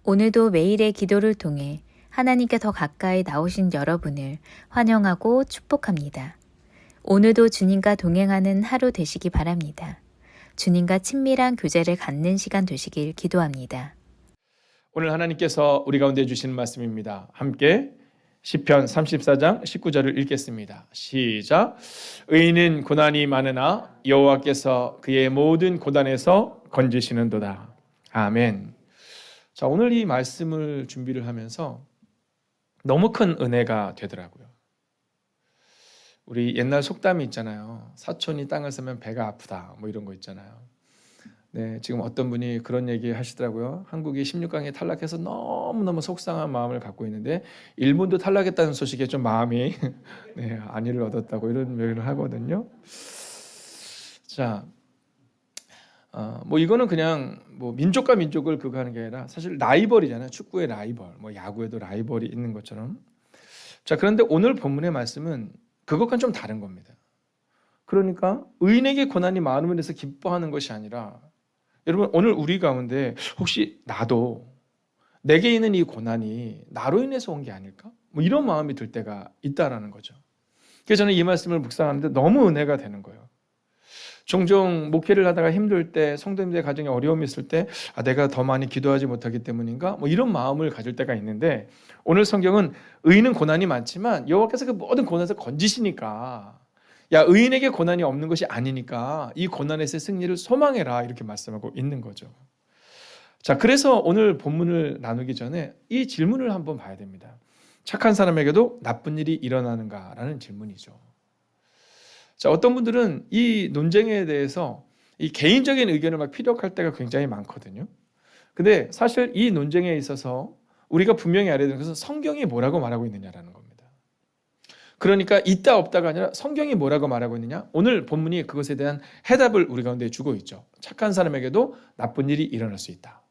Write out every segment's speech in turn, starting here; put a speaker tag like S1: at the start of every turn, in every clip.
S1: 오늘도 매일의 기도를 통해 하나님께 더 가까이 나오신 여러분을 환영하고 축복합니다. 오늘도 주님과 동행하는 하루 되시기 바랍니다. 주님과 친밀한 교제를 갖는 시간 되시길 기도합니다.
S2: 오늘 하나님께서 우리 가운데 주시는 말씀입니다. 함께 시편 34장 19절을 읽겠습니다. 시작. 의인은 고난이 많으나 여호와께서 그의 모든 고난에서 건지시는도다. 아멘. 자, 오늘 이 말씀을 준비를 하면서 너무 큰 은혜가 되더라고요. 우리 옛날 속담이 있잖아요. 사촌이 땅을 사면 배가 아프다. 뭐 이런 거 있잖아요. 네, 지금 어떤 분이 그런 얘기 하시더라고요. 한국이 16강에 탈락해서 너무너무 속상한 마음을 갖고 있는데 일본도 탈락했다는 소식에 좀 마음이 네, 안위를 얻었다고 이런 표현을 하거든요. 자, 뭐 이거는 그냥 뭐 민족과 민족을 그거 하는 게 아니라 사실 라이벌이잖아요. 축구의 라이벌, 뭐 야구에도 라이벌이 있는 것처럼. 자, 그런데 오늘 본문의 말씀은 그것과는 좀 다른 겁니다. 그러니까 의인에게 고난이 많음으로 해서 기뻐하는 것이 아니라, 여러분 오늘 우리 가운데 혹시 나도 내게 있는 이 고난이 나로 인해서 온 게 아닐까? 뭐 이런 마음이 들 때가 있다라는 거죠. 그래서 저는 이 말씀을 묵상하는데 너무 은혜가 되는 거예요. 종종 목회를 하다가 힘들 때, 성도님들의 가정에 어려움이 있을 때 내가 더 많이 기도하지 못하기 때문인가? 뭐 이런 마음을 가질 때가 있는데, 오늘 성경은 의인은 고난이 많지만 여호와께서 그 모든 고난에서 건지시니까, 야, 의인에게 고난이 없는 것이 아니니까 이 고난에서의 승리를 소망해라, 이렇게 말씀하고 있는 거죠. 자, 그래서 오늘 본문을 나누기 전에 이 질문을 한번 봐야 됩니다. 착한 사람에게도 나쁜 일이 일어나는가라는 질문이죠. 자, 어떤 분들은 이 논쟁에 대해서 이 개인적인 의견을 막 피력할 때가 굉장히 많거든요. 근데 사실 이 논쟁에 있어서 우리가 분명히 알아야 되는 것은 성경이 뭐라고 말하고 있느냐라는 겁니다. 그러니까 있다 없다가 아니라 성경이 뭐라고 말하고 있느냐, 오늘 본문이 그것에 대한 해답을 우리 가운데 주고 있죠. 착한 사람에게도 나쁜 일이 일어날 수 있다.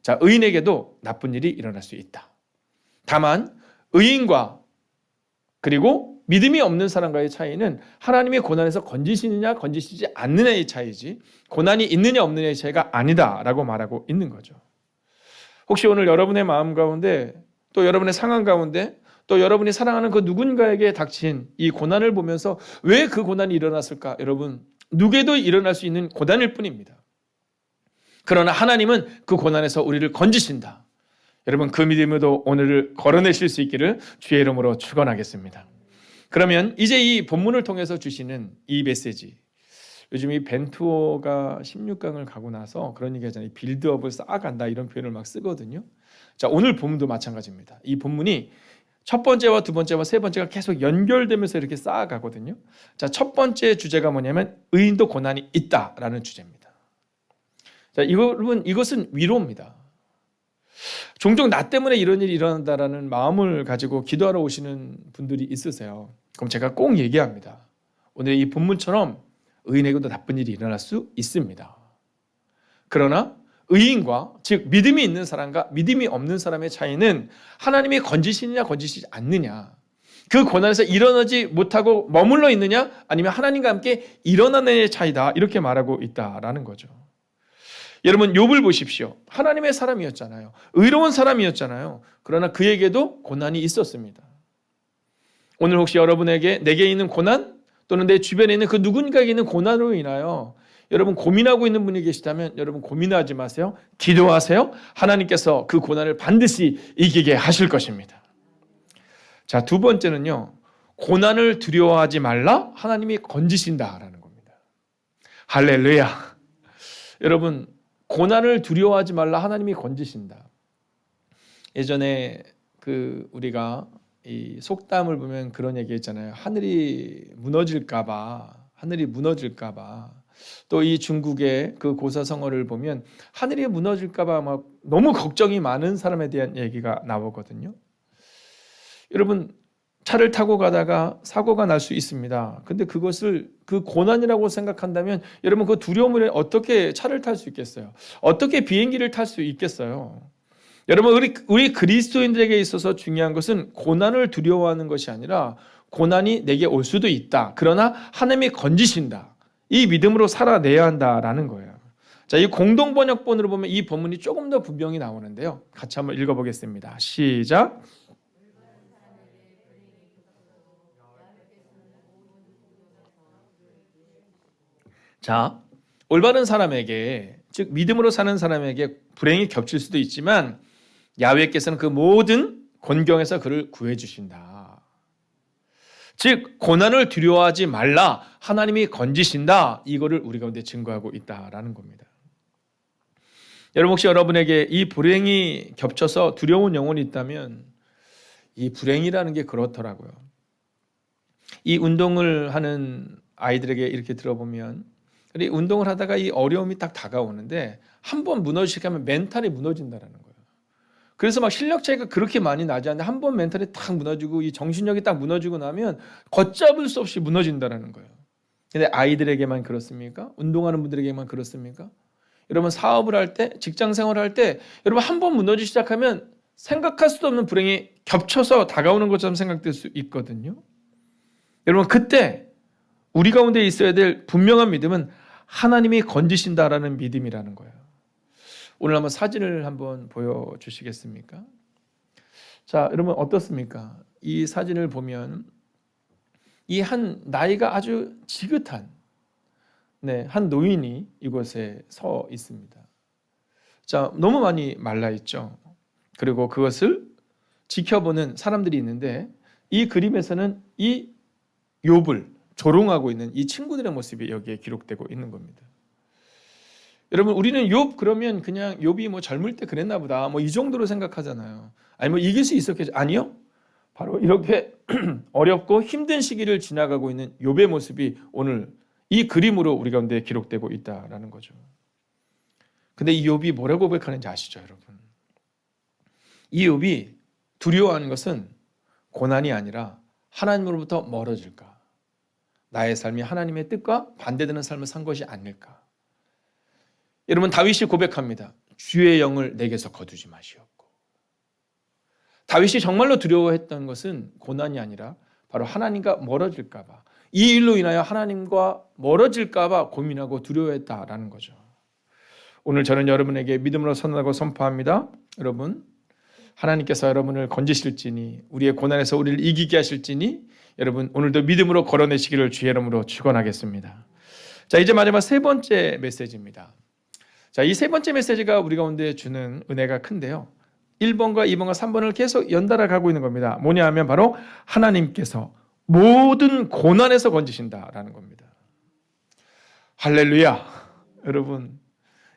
S2: 자, 의인에게도 나쁜 일이 일어날 수 있다. 다만 의인과 그리고 믿음이 없는 사람과의 차이는 하나님의 고난에서 건지시느냐 건지시지 않느냐의 차이지, 고난이 있느냐 없느냐의 차이가 아니다라고 말하고 있는 거죠. 혹시 오늘 여러분의 마음 가운데, 또 여러분의 상황 가운데, 또 여러분이 사랑하는 그 누군가에게 닥친 이 고난을 보면서 왜 그 고난이 일어났을까? 여러분, 누구에도 일어날 수 있는 고난일 뿐입니다. 그러나 하나님은 그 고난에서 우리를 건지신다. 여러분, 그 믿음으로 오늘을 걸어내실 수 있기를 주의 이름으로 축원하겠습니다. 그러면 이제 이 본문을 통해서 주시는 이 메시지, 요즘 이 벤투어가 16강을 가고 나서 그런 얘기 하잖아요. 빌드업을 쌓아간다, 이런 표현을 막 쓰거든요. 자, 오늘 본문도 마찬가지입니다. 이 본문이 첫 번째와 두 번째와 세 번째가 계속 연결되면서 이렇게 쌓아가거든요. 자, 첫 번째 주제가 뭐냐면 의인도 고난이 있다라는 주제입니다. 자, 여러분, 이것은 위로입니다. 종종 나 때문에 이런 일이 일어난다라는 마음을 가지고 기도하러 오시는 분들이 있으세요. 그럼 제가 꼭 얘기합니다. 오늘 이 본문처럼 의인에게도 나쁜 일이 일어날 수 있습니다. 그러나 의인과, 즉 믿음이 있는 사람과 믿음이 없는 사람의 차이는 하나님이 건지시느냐 건지시지 않느냐, 그 고난에서 일어나지 못하고 머물러 있느냐 아니면 하나님과 함께 일어나느냐의 차이다, 이렇게 말하고 있다라는 거죠. 여러분, 욥을 보십시오. 하나님의 사람이었잖아요. 의로운 사람이었잖아요. 그러나 그에게도 고난이 있었습니다. 오늘 혹시 여러분에게 내게 있는 고난, 또는 내 주변에 있는 그 누군가에게 있는 고난으로 인하여 여러분 고민하고 있는 분이 계시다면, 여러분 고민하지 마세요. 기도하세요. 하나님께서 그 고난을 반드시 이기게 하실 것입니다. 자, 두 번째는요, 고난을 두려워하지 말라, 하나님이 건지신다라는 겁니다. 할렐루야. 여러분, 고난을 두려워하지 말라, 하나님이 건지신다. 예전에 우리가 이 속담을 보면 그런 얘기 했잖아요. 하늘이 무너질까봐. 또 이 중국의 그 고사성어를 보면 하늘이 무너질까봐 막 너무 걱정이 많은 사람에 대한 얘기가 나오거든요. 여러분, 차를 타고 가다가 사고가 날 수 있습니다. 근데 그것을 그 고난이라고 생각한다면 여러분, 그 두려움을 어떻게 차를 탈 수 있겠어요? 어떻게 비행기를 탈 수 있겠어요? 여러분, 우리 그리스도인들에게 있어서 중요한 것은 고난을 두려워하는 것이 아니라 고난이 내게 올 수도 있다. 그러나 하나님이 건지신다. 이 믿음으로 살아내야 한다라는 거예요. 자, 이 공동 번역본으로 보면 이 본문이 조금 더 분명히 나오는데요. 같이 한번 읽어보겠습니다. 시작. 자, 올바른 사람에게, 즉 믿음으로 사는 사람에게 불행이 겹칠 수도 있지만 야훼께서는 그 모든 곤경에서 그를 구해 주신다. 즉 고난을 두려워하지 말라. 하나님이 건지신다. 이거를 우리 가운데 증거하고 있다라는 겁니다. 여러분, 혹시 여러분에게 이 불행이 겹쳐서 두려운 영혼이 있다면 이 불행이라는 게 그렇더라고요. 이 운동을 하는 아이들에게 이렇게 들어보면 이 운동을 하다가 이 어려움이 딱 다가오는데 한 번 무너지게 하면 멘탈이 무너진다는 거예요. 그래서 막 실력 차이가 그렇게 많이 나지 않는데 한 번 멘탈이 딱 무너지고 이 정신력이 딱 무너지고 나면 걷잡을 수 없이 무너진다는 거예요. 근데 아이들에게만 그렇습니까? 운동하는 분들에게만 그렇습니까? 여러분 사업을 할 때, 직장 생활을 할 때 여러분 한 번 무너지기 시작하면 생각할 수도 없는 불행이 겹쳐서 다가오는 것처럼 생각될 수 있거든요. 여러분 그때 우리 가운데 있어야 될 분명한 믿음은 하나님이 건지신다라는 믿음이라는 거예요. 오늘 한번 사진을 한번 보여주시겠습니까? 자, 여러분 어떻습니까? 이 사진을 보면 이 한 나이가 아주 지긋한 한 노인이 이곳에 서 있습니다. 자, 너무 많이 말라 있죠. 그리고 그것을 지켜보는 사람들이 있는데 이 그림에서는 이 욥을 조롱하고 있는 이 친구들의 모습이 여기에 기록되고 있는 겁니다. 여러분 우리는 욥 그러면 그냥 욥이 뭐 젊을 때 그랬나 보다 뭐 이 정도로 생각하잖아요. 아니 뭐 이길 수 있었겠죠. 아니요. 바로 이렇게 어렵고 힘든 시기를 지나가고 있는 욥의 모습이 오늘 이 그림으로 우리 가운데 기록되고 있다라는 거죠. 근데 이 욥이 뭐라고 고백하는지 아시죠, 여러분? 이 욥이 두려워하는 것은 고난이 아니라 하나님으로부터 멀어질까? 나의 삶이 하나님의 뜻과 반대되는 삶을 산 것이 아닐까? 여러분 다윗이 고백합니다. 주의 영을 내게서 거두지 마시옵고. 다윗이 정말로 두려워했던 것은 고난이 아니라 바로 하나님과 멀어질까 봐. 이 일로 인하여 하나님과 멀어질까 봐 고민하고 두려워했다라는 거죠. 오늘 저는 여러분에게 믿음으로 선언하고 선포합니다. 여러분 하나님께서 여러분을 건지실지니 우리의 고난에서 우리를 이기게 하실지니 여러분 오늘도 믿음으로 걸어내시기를 주의 이름으로 축원하겠습니다. 자, 이제 마지막 세 번째 메시지입니다. 자, 이 세 번째 메시지가 우리 가운데 주는 은혜가 큰데요. 1번과 2번과 3번을 계속 연달아 가고 있는 겁니다. 뭐냐 하면 바로 하나님께서 모든 고난에서 건지신다라는 겁니다. 할렐루야. 여러분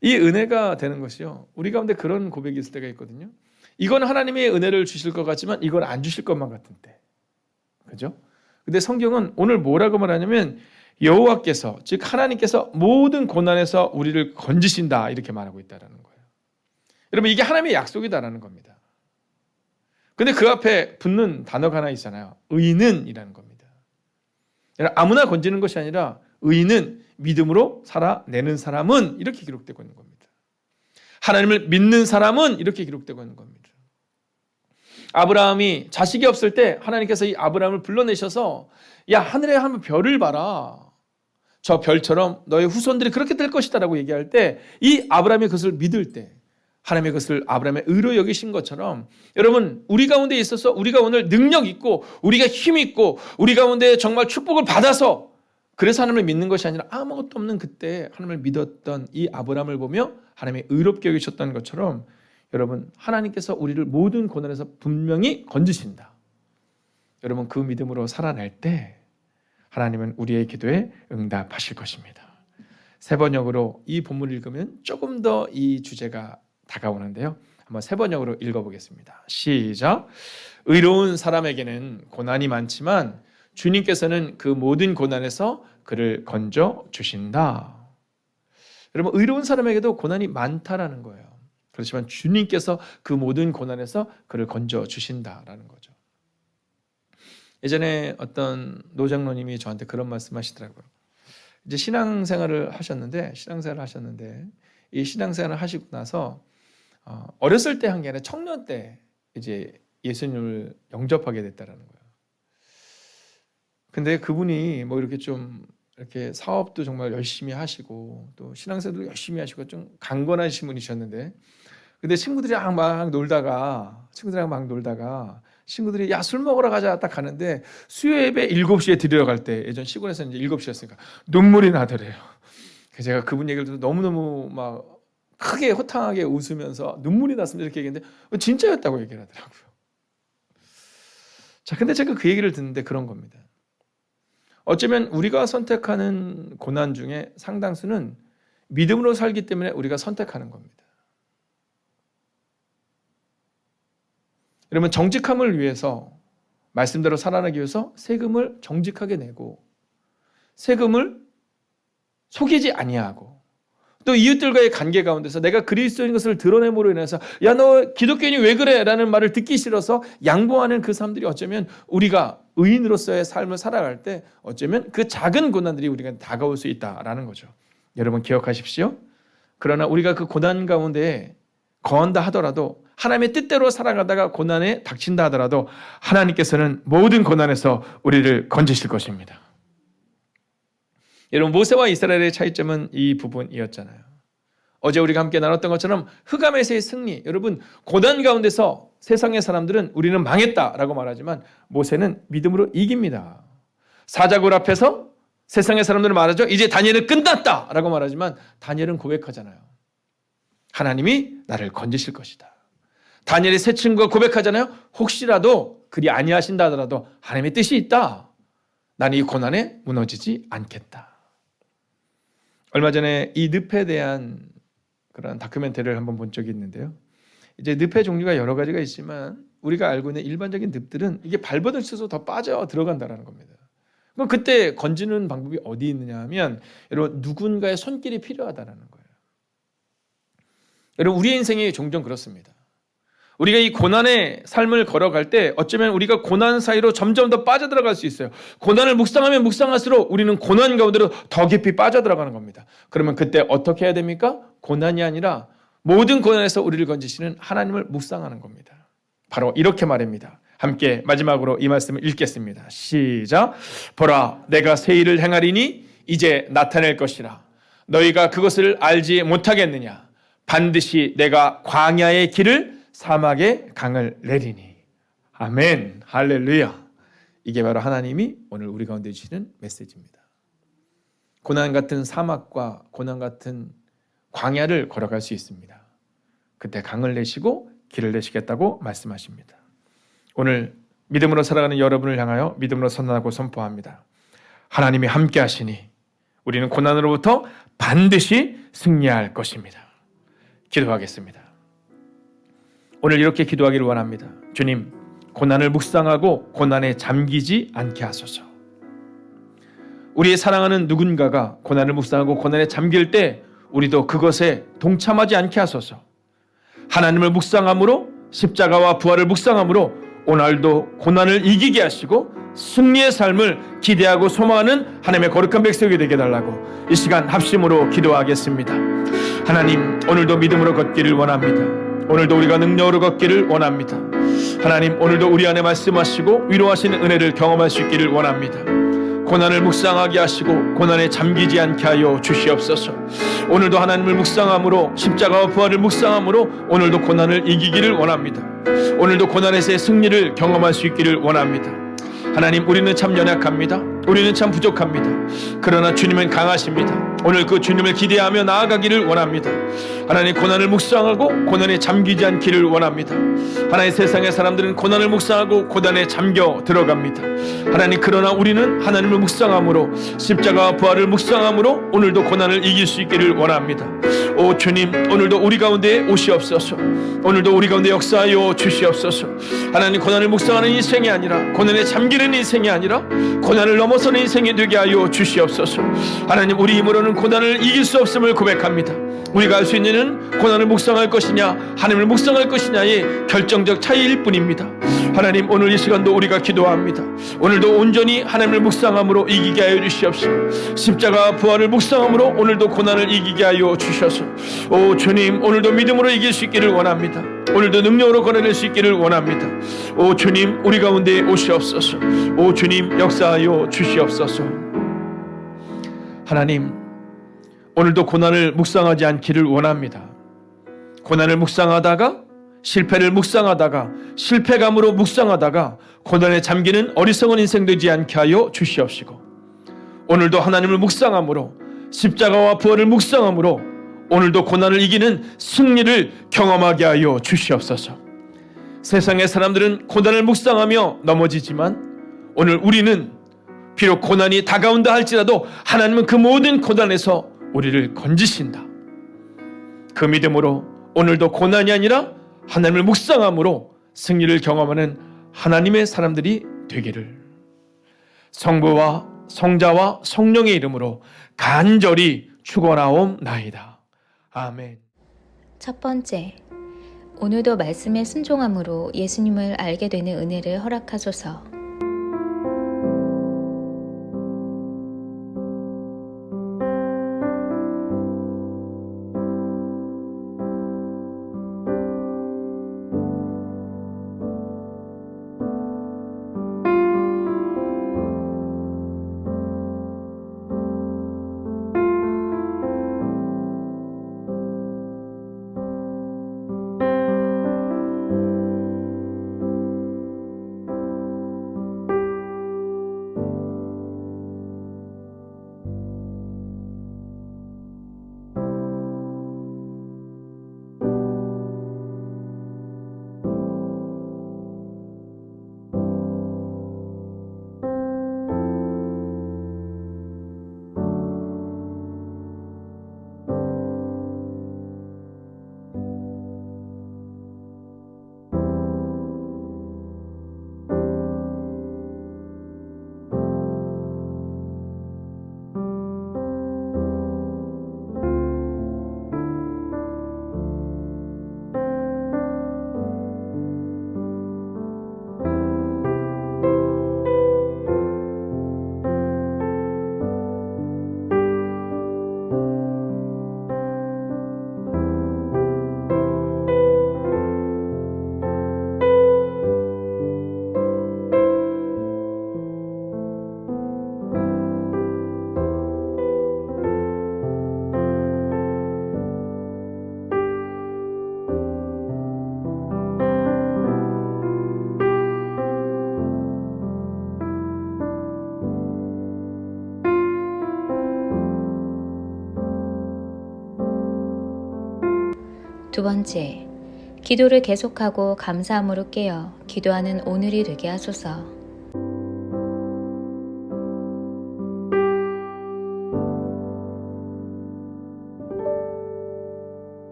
S2: 이 은혜가 되는 것이요. 우리 가운데 그런 고백이 있을 때가 있거든요. 이건 하나님의 은혜를 주실 것 같지만 이건 안 주실 것만 같은 때. 그죠? 근데 성경은 오늘 뭐라고 말하냐면 여호와께서 즉 하나님께서 모든 고난에서 우리를 건지신다 이렇게 말하고 있다는 거예요. 여러분 이게 하나님의 약속이다라는 겁니다. 근데 그 앞에 붙는 단어가 하나 있잖아요. 의인은이라는 겁니다. 아무나 건지는 것이 아니라 의인은 믿음으로 살아내는 사람은 이렇게 기록되고 있는 겁니다. 하나님을 믿는 사람은 이렇게 기록되고 있는 겁니다. 아브라함이 자식이 없을 때 하나님께서 이 아브라함을 불러내셔서 야 하늘에 한번 별을 봐라. 저 별처럼 너의 후손들이 그렇게 될 것이다 라고 얘기할 때 이 아브라함이 그것을 믿을 때 하나님의 그것을 아브라함의 의로 여기신 것처럼 여러분 우리 가운데 있어서 우리가 오늘 능력 있고 우리가 힘 있고 우리 가운데 정말 축복을 받아서 그래서 하나님을 믿는 것이 아니라 아무것도 없는 그때 하나님을 믿었던 이 아브라함을 보며 하나님의 의롭게 여기셨던 것처럼 여러분 하나님께서 우리를 모든 고난에서 분명히 건지신다. 여러분 그 믿음으로 살아날 때 하나님은 우리의 기도에 응답하실 것입니다. 세 번역으로 이 본문을 읽으면 조금 더 이 주제가 다가오는데요. 한번 세 번역으로 읽어보겠습니다. 시작. 의로운 사람에게는 고난이 많지만 주님께서는 그 모든 고난에서 그를 건져 주신다. 여러분 의로운 사람에게도 고난이 많다라는 거예요. 그렇지만 주님께서 그 모든 고난에서 그를 건져 주신다라는 거죠. 예전에 어떤 노장로님이 저한테 그런 말씀하시더라고요. 이제 신앙생활을 하셨는데 이 신앙생활을 하시고 나서 어렸을 때 한 게 아니라 청년 때 이제 예수님을 영접하게 됐다라는 거예요. 근데 그분이 뭐 이렇게 좀 이렇게 사업도 정말 열심히 하시고 또 신앙생활도 열심히 하시고 좀 강건하신 분이셨는데, 근데 친구들이랑 막 놀다가 친구들이 야 술 먹으러 가자 딱 가는데 수요 예배 7시에 드리러 갈 때, 예전 시골에서 이제 7시였으니까 눈물이 나더래요. 그래서 제가 그분 얘기를 듣고 너무너무 막 크게 호탕하게 웃으면서 눈물이 났습니다 이렇게 얘기했는데 진짜였다고 얘기를 하더라고요. 자, 근데 제가 그 얘기를 듣는데 그런 겁니다. 어쩌면 우리가 선택하는 고난 중에 상당수는 믿음으로 살기 때문에 우리가 선택하는 겁니다. 여러분, 정직함을 위해서, 말씀대로 살아나기 위해서 세금을 정직하게 내고 세금을 속이지 아니하고 또 이웃들과의 관계 가운데서 내가 그리스도인 것을 드러냄으로 인해서 야 너 기독교인이 왜 그래? 라는 말을 듣기 싫어서 양보하는 그 사람들이 어쩌면 우리가 의인으로서의 삶을 살아갈 때 어쩌면 그 작은 고난들이 우리가 다가올 수 있다라는 거죠. 여러분 기억하십시오. 그러나 우리가 그 고난 가운데 거한다 하더라도, 하나님의 뜻대로 살아가다가 고난에 닥친다 하더라도 하나님께서는 모든 고난에서 우리를 건지실 것입니다. 여러분, 모세와 이스라엘의 차이점은 이 부분이었잖아요. 어제 우리가 함께 나눴던 것처럼 흑암에서의 승리. 여러분, 고난 가운데서 세상의 사람들은 우리는 망했다라고 말하지만 모세는 믿음으로 이깁니다. 사자굴 앞에서 세상의 사람들은 말하죠. 이제 다니엘은 끝났다라고 말하지만 다니엘은 고백하잖아요. 하나님이 나를 건지실 것이다. 다니엘이 새 친구가 고백하잖아요. 혹시라도 그리 아니하신다 하더라도 하나님의 뜻이 있다. 나는 이 고난에 무너지지 않겠다. 얼마 전에 이 늪에 대한 그런 다큐멘터리를 한번 본 적이 있는데요. 이제 늪의 종류가 여러 가지가 있지만 우리가 알고 있는 일반적인 늪들은 이게 발버둥쳐서 더 빠져 들어간다는 겁니다. 그럼 그때 건지는 방법이 어디 있느냐 하면, 여러분, 누군가의 손길이 필요하다는 거예요. 여러분, 우리의 인생이 종종 그렇습니다. 우리가 이 고난의 삶을 걸어갈 때 어쩌면 우리가 고난 사이로 점점 더 빠져들어갈 수 있어요. 고난을 묵상하면 묵상할수록 우리는 고난 가운데로 더 깊이 빠져들어가는 겁니다. 그러면 그때 어떻게 해야 됩니까? 고난이 아니라 모든 고난에서 우리를 건지시는 하나님을 묵상하는 겁니다. 바로 이렇게 말합니다. 함께 마지막으로 이 말씀을 읽겠습니다. 시작. 보라, 내가 새 일을 행하리니 이제 나타낼 것이라. 너희가 그것을 알지 못하겠느냐? 반드시 내가 광야의 길을 사막의 강을 내리니. 아멘. 할렐루야. 이게 바로 하나님이 오늘 우리 가운데 주시는 메시지입니다. 고난 같은 사막과 고난 같은 광야를 걸어갈 수 있습니다. 그때 강을 내시고 길을 내시겠다고 말씀하십니다. 오늘 믿음으로 살아가는 여러분을 향하여 믿음으로 선언하고 선포합니다. 하나님이 함께 하시니 우리는 고난으로부터 반드시 승리할 것입니다. 기도하겠습니다. 오늘 이렇게 기도하기를 원합니다. 주님, 고난을 묵상하고 고난에 잠기지 않게 하소서. 우리의 사랑하는 누군가가 고난을 묵상하고 고난에 잠길 때 우리도 그것에 동참하지 않게 하소서. 하나님을 묵상함으로, 십자가와 부활을 묵상함으로 오늘도 고난을 이기게 하시고 승리의 삶을 기대하고 소망하는 하나님의 거룩한 백성이 되게 해달라고 이 시간 합심으로 기도하겠습니다. 하나님, 오늘도 믿음으로 걷기를 원합니다. 오늘도 우리가 능력으로 걷기를 원합니다. 하나님, 오늘도 우리 안에 말씀하시고 위로하시는 은혜를 경험할 수 있기를 원합니다. 고난을 묵상하게 하시고 고난에 잠기지 않게 하여 주시옵소서. 오늘도 하나님을 묵상함으로, 십자가와 부활을 묵상함으로 오늘도 고난을 이기기를 원합니다. 오늘도 고난에서의 승리를 경험할 수 있기를 원합니다. 하나님, 우리는 참 연약합니다. 우리는 참 부족합니다. 그러나 주님은 강하십니다. 오늘 그 주님을 기대하며 나아가기를 원합니다. 하나님, 고난을 묵상하고 고난에 잠기지 않기를 원합니다. 하나님, 세상의 사람들은 고난을 묵상하고 고난에 잠겨 들어갑니다. 하나님, 그러나 우리는 하나님을 묵상함으로, 십자가와 부활을 묵상함으로 오늘도 고난을 이길 수 있기를 원합니다. 오 주님, 오늘도 우리 가운데 오시옵소서. 오늘도 우리 가운데 역사하여 주시옵소서. 하나님, 고난을 묵상하는 인생이 아니라, 고난에 잠기는 인생이 아니라 고난을 넘어서는 인생이 되게 하여 주시옵소서. 하나님, 우리 힘으로는 고난을 이길 수 없음을 고백합니다. 우리가 할 수 있는 고난을 묵상할 것이냐 하나님을 묵상할 것이냐의 결정적 차이일 뿐입니다. 하나님, 오늘 이 시간도 우리가 기도합니다. 오늘도 온전히 하나님을 묵상함으로 이기게 하여 주시옵시고, 십자가 부활을 묵상함으로 오늘도 고난을 이기게 하여 주셔서, 오 주님, 오늘도 믿음으로 이길 수 있기를 원합니다. 오늘도 능력으로 걸어낼 수 있기를 원합니다. 오 주님, 우리 가운데 오시옵소서. 오 주님, 역사하여 주시옵소서. 하나님, 오늘도 고난을 묵상하지 않기를 원합니다. 고난을 묵상하다가 실패를 묵상하다가 실패감으로 묵상하다가 고난에 잠기는 어리석은 인생 되지 않게 하여 주시옵시고, 오늘도 하나님을 묵상함으로 십자가와 부활을 묵상함으로 오늘도 고난을 이기는 승리를 경험하게 하여 주시옵소서. 세상의 사람들은 고난을 묵상하며 넘어지지만 오늘 우리는 비록 고난이 다가온다 할지라도 하나님은 그 모든 고난에서 우리를 건지신다. 그 믿음으로 오늘도 고난이 아니라 하나님을 묵상함으로 승리를 경험하는 하나님의 사람들이 되기를 성부와 성자와 성령의 이름으로 간절히 축원하옵나이다. 아멘.
S1: 첫 번째, 오늘도 말씀에 순종함으로 예수님을 알게 되는 은혜를 허락하소서. 두 번째, 기도를 계속하고 감사함으로 깨어 기도하는 오늘이 되게 하소서.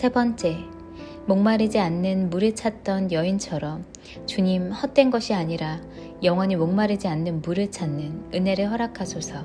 S1: 세 번째, 목마르지 않는 물을 찾던 여인처럼 주님, 헛된 것이 아니라 영원히 목마르지 않는 물을 찾는 은혜를 허락하소서.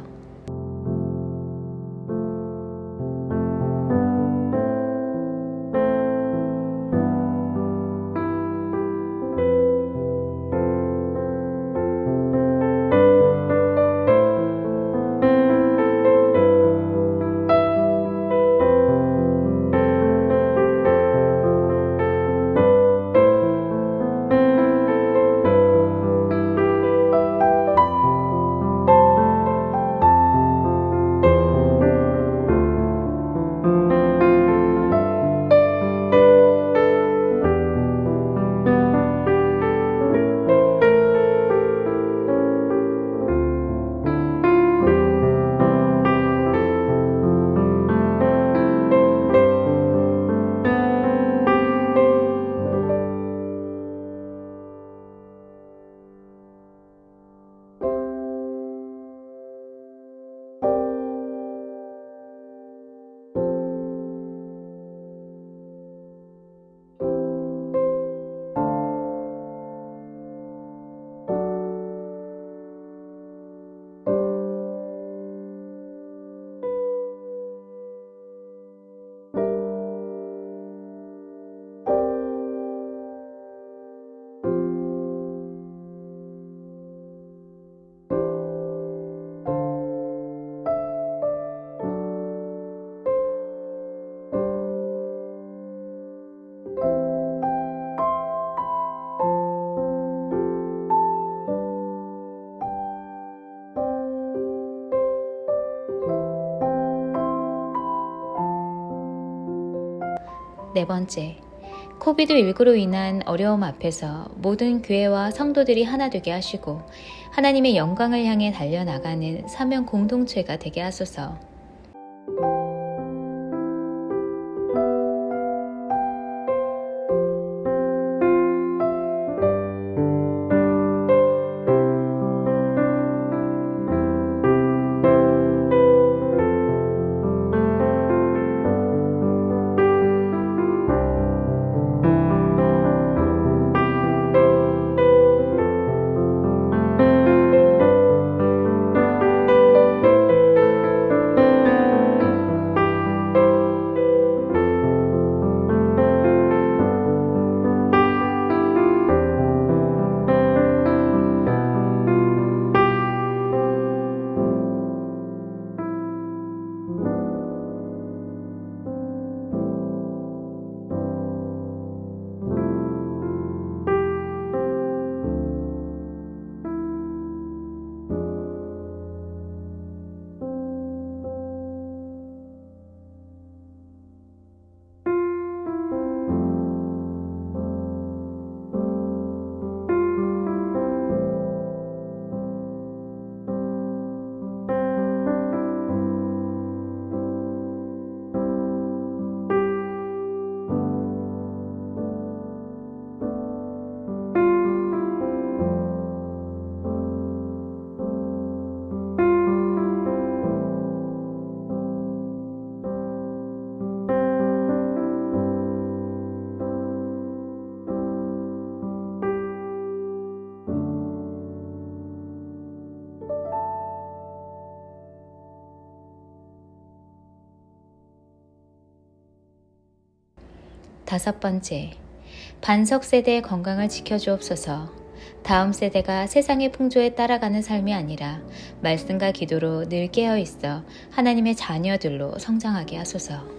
S1: 네 번째, 코비드19로 인한 어려움 앞에서 모든 교회와 성도들이 하나 되게 하시고 하나님의 영광을 향해 달려나가는 사명 공동체가 되게 하소서. 다섯 번째, 반석 세대의 건강을 지켜주옵소서. 다음 세대가 세상의 풍조에 따라가는 삶이 아니라 말씀과 기도로 늘 깨어 있어 하나님의 자녀들로 성장하게 하소서.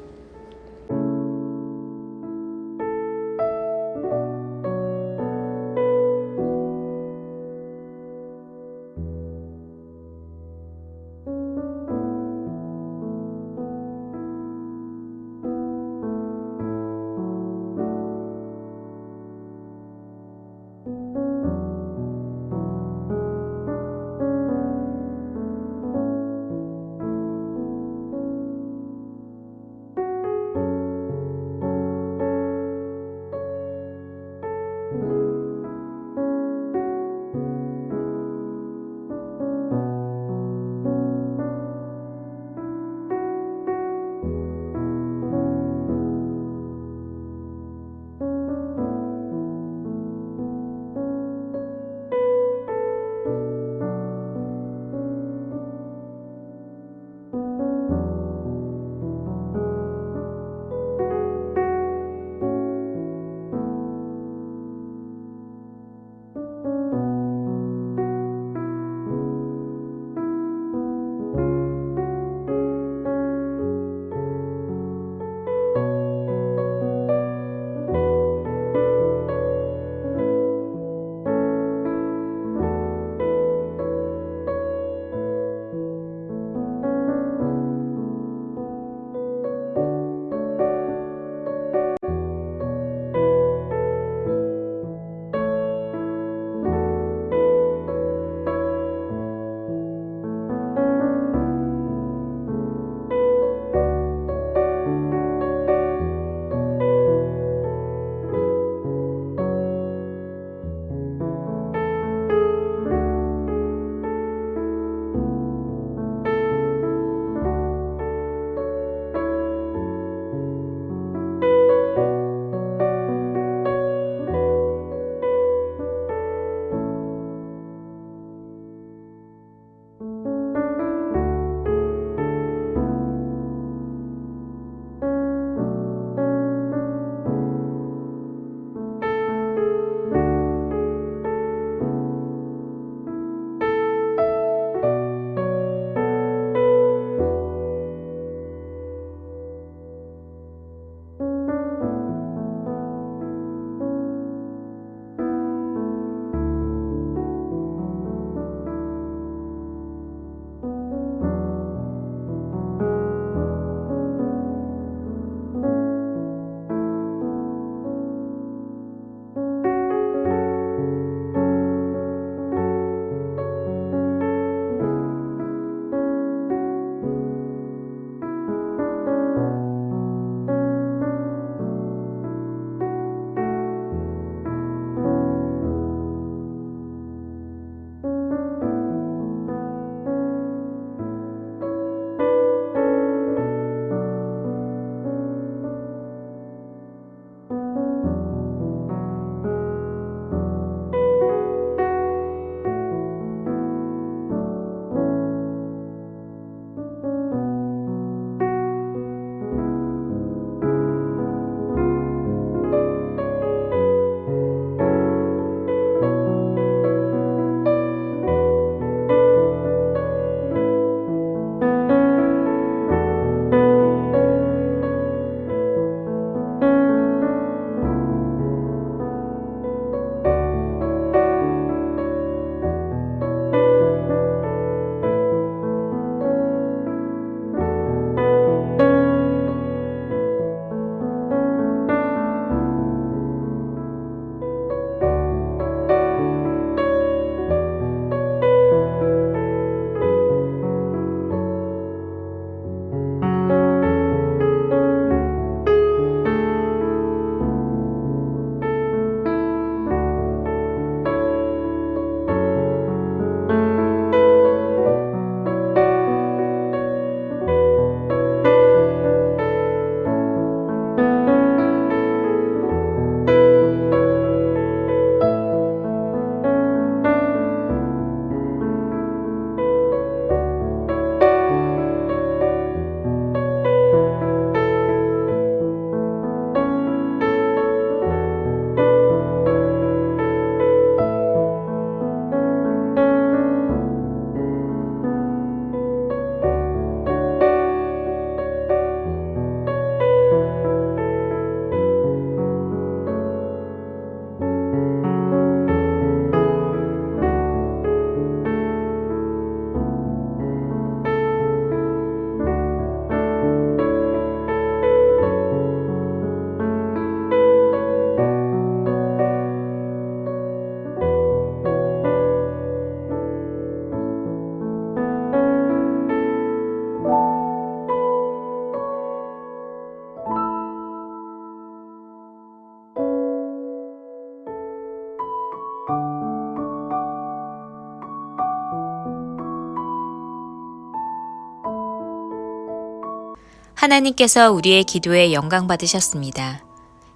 S1: 하나님께서 우리의 기도에 영광 받으셨습니다.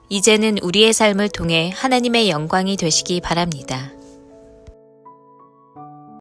S1: 이제는 우리의 삶을 통해 하나님의 영광이 되시기 바랍니다.